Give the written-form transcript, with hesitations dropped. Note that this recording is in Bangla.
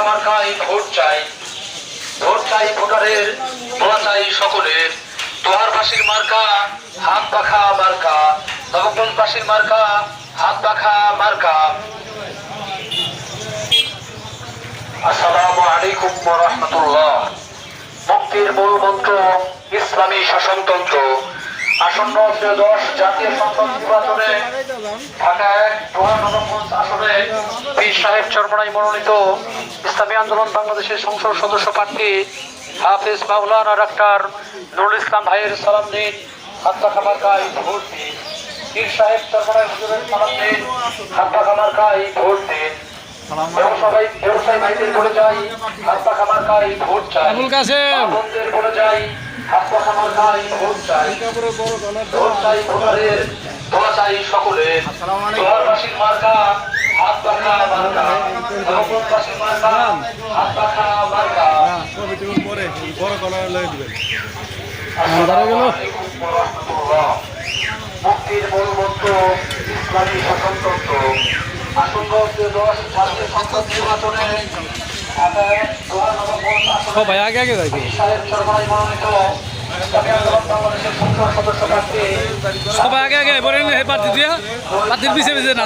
মার্কায় ভোট চাই, ভোট চাই ভোটারের, দোয়া চাই সকলের। তোহারবাসীর মার্কা হাত পাখা মার্কা, নবগঞ্জবাসীর মার্কা হাত পাখা মার্কা। আসসালামু আলাইকুম ওয়া রাহমাতুল্লাহ। মুক্তির মূল মন্ত্র ইসলামী শাসনতন্ত্র। আসন্ন ত্রয়োদশ জাতীয় সংসদ নির্বাচনে ঢাকা ১ নবগঞ্জ আসনে পীর সাহেব চরমনাই মনোনীত ইসলামী আন্দোলন বাংলাদেশের সংসদ সদস্য প্রার্থী হাফেজ মাওলানা ডাক্তার নুরুল ইসলাম ভাইয়ের সালাম দিন, হাত পাখা মার্কায় ভোট দিন। পীর সাহেব চরমনাই হুজুরের সালাম দিন, হাত পাখা মার্কায় ভোট দিন। ব্যবসায়ী ভাইদের বলে যাই, হাত পাখা মার্কায় ভোট চাই। বন্ধুদের বলে যাই, হাত পাখা মার্কায় ভোট চাই। ভোট চাই ভোটারের, দোয়া চাই সকলের। তোহারবাসীর মার্কা হাত পাখা মার্কা, নবগঞ্জবাসীর মার্কা হাত পাখা মার্কা। মুক্তির মূল মন্ত্র ইসলামী শাসনতন্ত্র। আসন্ন ত্রয়োদশ জাতীয় সংসদ নির্বাচনে সবাই আগে আগে যাইবে। সবাই আগে আগে বলেন প্রার্থী দিয়া প্রার্থীর পিছিয়ে পিছিয়ে না